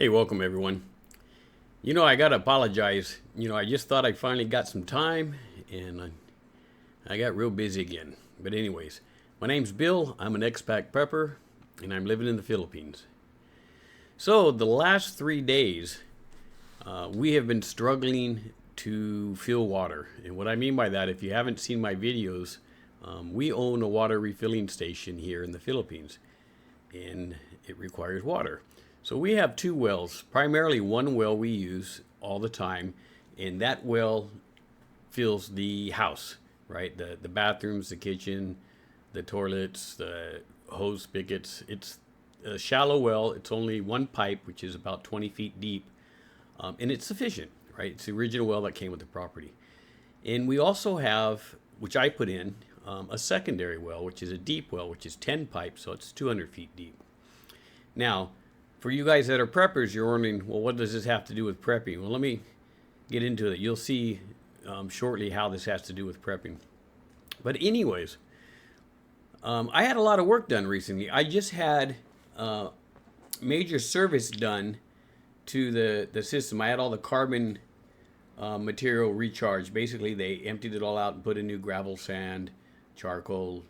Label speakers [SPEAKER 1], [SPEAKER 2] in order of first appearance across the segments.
[SPEAKER 1] Hey, welcome everyone. I gotta apologize. I just thought I finally got some time and I got real busy again. But, anyways, my name's Bill. I'm an expat prepper and I'm living in the Philippines. So, the last 3 days, we have been struggling to fill water. And what I mean by that, if you haven't seen my videos, we own a water refilling station here in the Philippines and it requires water. So we have two wells, primarily one well we use all the time, and that well fills the house, right? The bathrooms, the kitchen, the toilets, the hose spigots. It's a shallow well. It's only one pipe, which is about 20 feet deep, and it's sufficient, right? It's the original well that came with the property. And we also have, which I put in, a secondary well, which is a deep well, which is 10 pipes, so it's 200 feet deep. Now, for you guys that are preppers, you're wondering, well, what does this have to do with prepping? Well, let me get into it. You'll see shortly how this has to do with prepping. But anyways, I had a lot of work done recently. I just had major service done to the system. I had all the carbon material recharged. Basically, they emptied it all out and put in new gravel, sand, charcoal,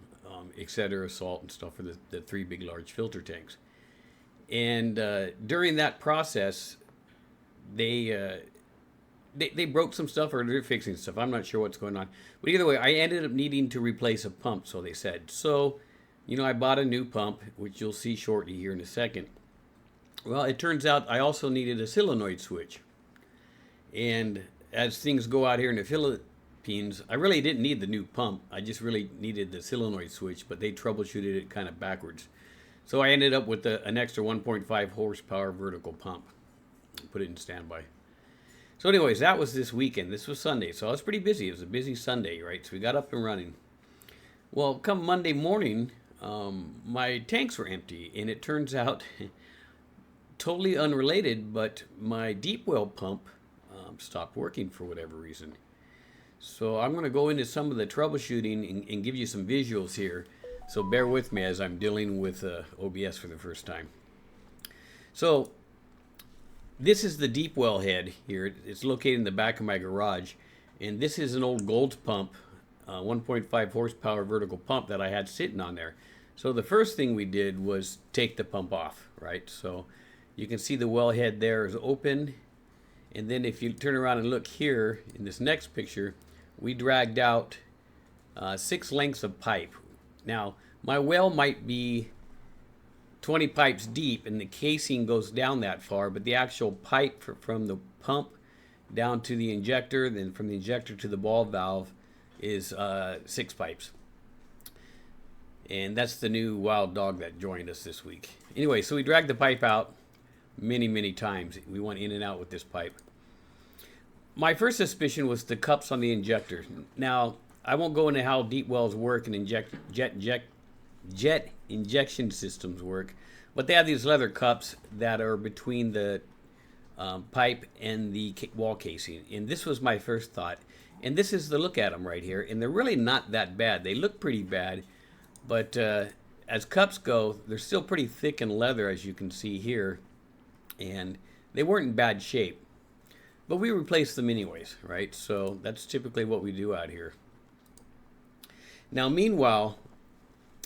[SPEAKER 1] etc., salt and stuff for the three big large filter tanks. And during that process, they broke some stuff, or they're fixing stuff. I'm not sure what's going on. But either way, I ended up needing to replace a pump, so they said. So, I bought a new pump, which you'll see shortly here in a second. Well, it turns out I also needed a solenoid switch. And as things go out here in the Philippines, I really didn't need the new pump. I just really needed the solenoid switch, but they troubleshooted it kind of backwards. So I ended up with an extra 1.5 horsepower vertical pump. Put it in standby. So anyways, that was this weekend. This was Sunday, so I was pretty busy. It was a busy Sunday, right? So we got up and running. Well, come Monday morning, my tanks were empty, and it turns out, totally unrelated, but my deep well pump stopped working for whatever reason. So I'm going to go into some of the troubleshooting and give you some visuals here. So bear with me as I'm dealing with OBS for the first time. So this is the deep well head here. It's located in the back of my garage. And this is an old Gold pump, 1.5 horsepower vertical pump that I had sitting on there. So the first thing we did was take the pump off, right? So you can see the well head there is open. And then if you turn around and look here in this next picture, we dragged out 6 lengths of pipe. Now, my well might be 20 pipes deep and the casing goes down that far, but the actual pipe from the pump down to the injector, then from the injector to the ball valve is 6 pipes. And that's the new wild dog that joined us this week. Anyway, so we dragged the pipe out many times. We went in and out with this pipe. My first suspicion was the cups on the injector. Now, I won't go into how deep wells work and jet injection systems work, but they have these leather cups that are between the pipe and the wall casing. And this was my first thought. And this is the look at them right here. And they're really not that bad. They look pretty bad, but as cups go, they're still pretty thick and leather, as you can see here. And they weren't in bad shape. But we replaced them anyways, right? So that's typically what we do out here. Now, meanwhile,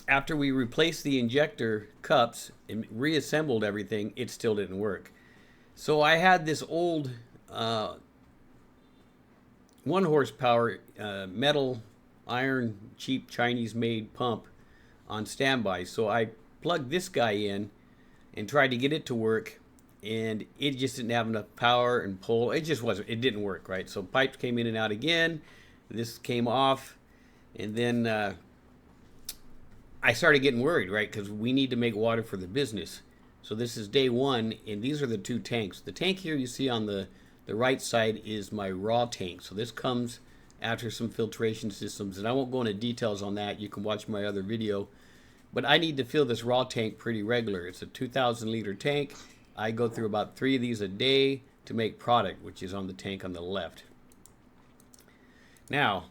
[SPEAKER 1] after we replaced the injector cups and reassembled everything, it still didn't work. So I had this old 1 horsepower metal, iron, cheap Chinese-made pump on standby. So I plugged this guy in and tried to get it to work, and it just didn't have enough power and pull. It didn't work, right? So pipes came in and out again. This came off. And then I started getting worried, right? Because we need to make water for the business. So this is day 1, and these are the 2 tanks. The tank here you see on the right side is my raw tank. So this comes after some filtration systems, and I won't go into details on that. You can watch my other video. But I need to fill this raw tank pretty regular. It's a 2,000 liter tank. I go through about 3 of these a day to make product, which is on the tank on the left. Now,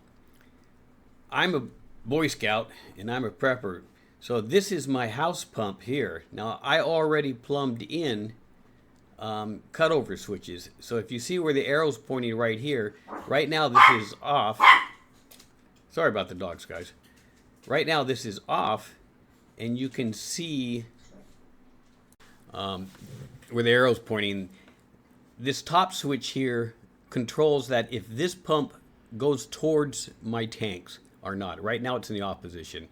[SPEAKER 1] I'm a Boy Scout and I'm a prepper. So this is my house pump here. Now I already plumbed in cutover switches. So if you see where the arrow's pointing right here, right now this is off. Sorry about the dogs, guys. Right now this is off, and you can see where the arrow's pointing. This top switch here controls that if this pump goes towards my tanks or not. Right now it's in the off position.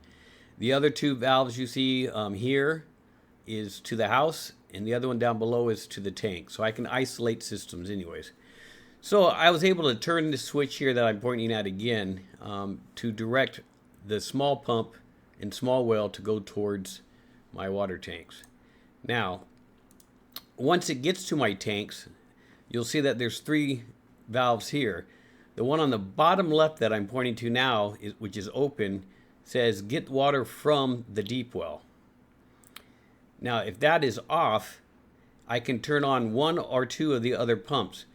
[SPEAKER 1] The other two valves you see here is to the house, and the other one down below is to the tank. So I can isolate systems anyways. So I was able to turn this switch here that I'm pointing at again to direct the small pump and small well to go towards my water tanks. Now, once it gets to my tanks, you'll see that there's 3 valves here. The one on the bottom left that I'm pointing to now, which is open, says get water from the deep well. Now, if that is off, I can turn on 1 or 2 of the other pumps.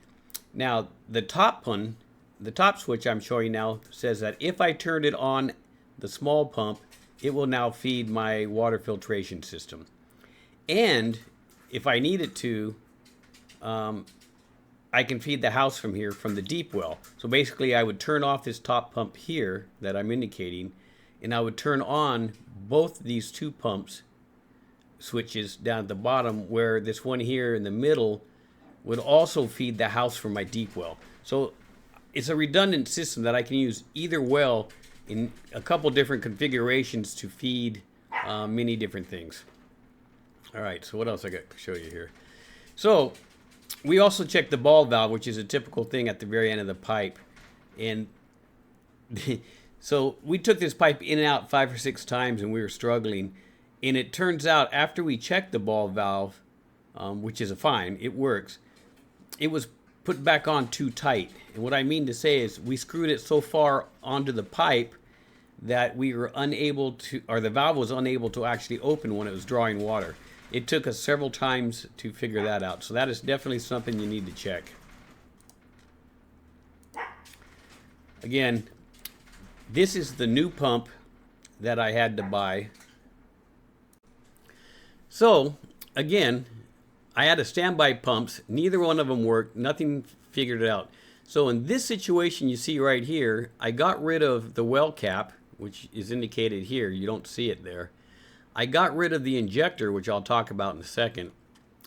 [SPEAKER 1] Now, the top one, the top switch I'm showing now, says that if I turned it on the small pump, it will now feed my water filtration system. And if I need it to, I can feed the house from here from the deep well. So basically I would turn off this top pump here that I'm indicating, and I would turn on both these 2 pumps switches down at the bottom, where this one here in the middle would also feed the house from my deep well. So it's a redundant system that I can use either well in a couple different configurations to feed many different things. All right, so what else I got to show you here? So we also checked the ball valve, which is a typical thing at the very end of the pipe. And so we took this pipe in and out 5 or 6 times, and we were struggling. And it turns out after we checked the ball valve, which is fine, it works, it was put back on too tight. And what I mean to say is we screwed it so far onto the pipe that we were unable to, or the valve was unable to actually open when it was drawing water. It took us several times to figure that out. So that is definitely something you need to check. Again, this is the new pump that I had to buy. So, again, I had a standby pumps. Neither one of them worked. Nothing figured it out. So in this situation you see right here, I got rid of the well cap, which is indicated here. You don't see it there. I got rid of the injector, which I'll talk about in a second.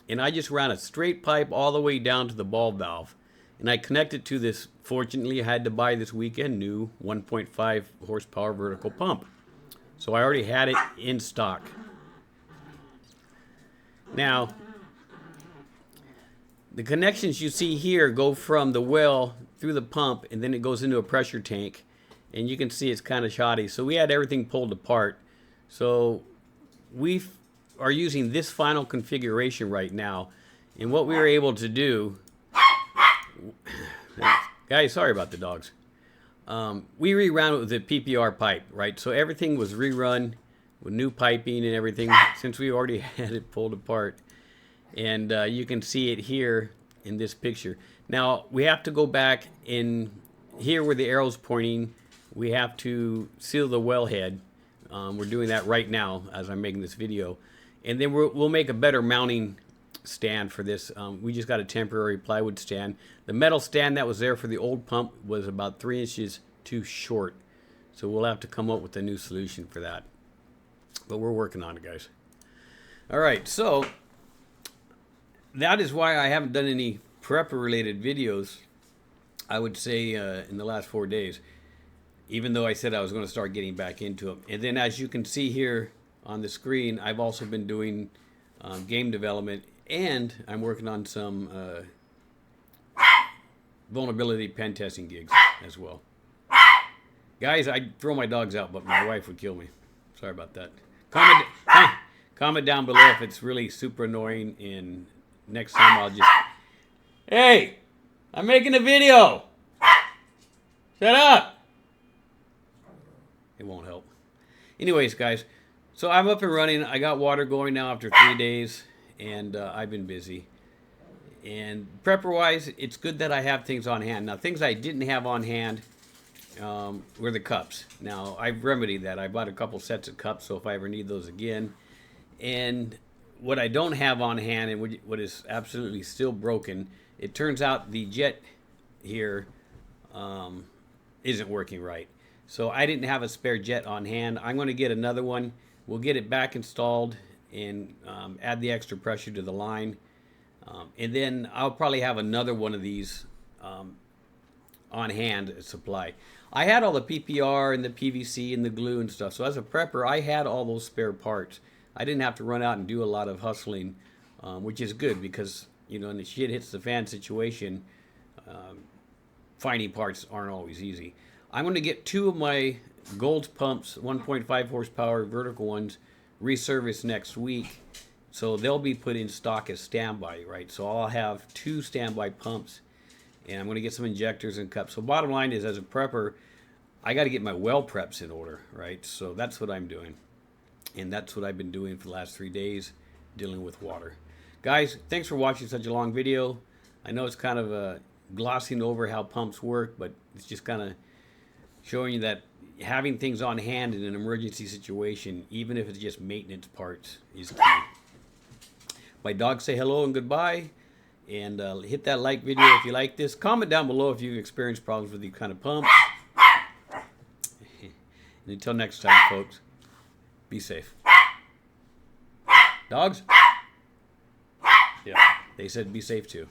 [SPEAKER 1] And I just ran a straight pipe all the way down to the ball valve. And I connected to this, fortunately I had to buy this weekend, new 1.5 horsepower vertical pump. So I already had it in stock. Now, the connections you see here go from the well through the pump, and then it goes into a pressure tank. And you can see it's kind of shoddy. So we had everything pulled apart. So we are using this final configuration right now. And what we were able to do, guys, sorry about the dogs. We reran it with the PPR pipe, right? So everything was rerun with new piping and everything, since we already had it pulled apart. And you can see it here in this picture. Now we have to go back in here where the arrow's pointing. We have to seal the wellhead. We're doing that right now as I'm making this video. And then we'll make a better mounting stand for this. We just got a temporary plywood stand. The metal stand that was there for the old pump was about 3 inches too short. So we'll have to come up with a new solution for that. But we're working on it, guys. All right, so that is why I haven't done any prepper related videos, I would say, in the last 4 days. Even though I said I was going to start getting back into them. And then as you can see here on the screen, I've also been doing game development, and I'm working on some vulnerability pen testing gigs as well. Guys, I'd throw my dogs out, but my wife would kill me. Sorry about that. Comment down below if it's really super annoying, and next time I'll just... Hey! I'm making a video! Shut up! It won't help. Anyways, guys, so I'm up and running. I got water going now after 3 days, and I've been busy. And prepper-wise, it's good that I have things on hand. Now, things I didn't have on hand were the cups. Now, I've remedied that. I bought a couple sets of cups, so if I ever need those again. And what I don't have on hand, and what is absolutely still broken, it turns out the jet here isn't working right. So I didn't have a spare jet on hand. I'm going to get another one. We'll get it back installed and add the extra pressure to the line. And then I'll probably have another one of these on hand supply. I had all the PPR and the PVC and the glue and stuff. So as a prepper, I had all those spare parts. I didn't have to run out and do a lot of hustling, which is good because, you know, when the shit hits the fan situation, finding parts aren't always easy. I'm going to get 2 of my Gold pumps, 1.5 horsepower vertical ones, reserviced next week. So they'll be put in stock as standby, right? So I'll have 2 standby pumps, and I'm going to get some injectors and cups. So bottom line is, as a prepper, I got to get my well preps in order, right? So that's what I'm doing. And that's what I've been doing for the last 3 days, dealing with water. Guys, thanks for watching such a long video. I know it's kind of glossing over how pumps work, but it's just kind of showing you that having things on hand in an emergency situation, even if it's just maintenance parts, is key. My dogs say hello and goodbye. And hit that like video if you like this. Comment down below if you've experienced problems with these kind of pumps. And until next time, folks, be safe. Dogs? Yeah, they said be safe too.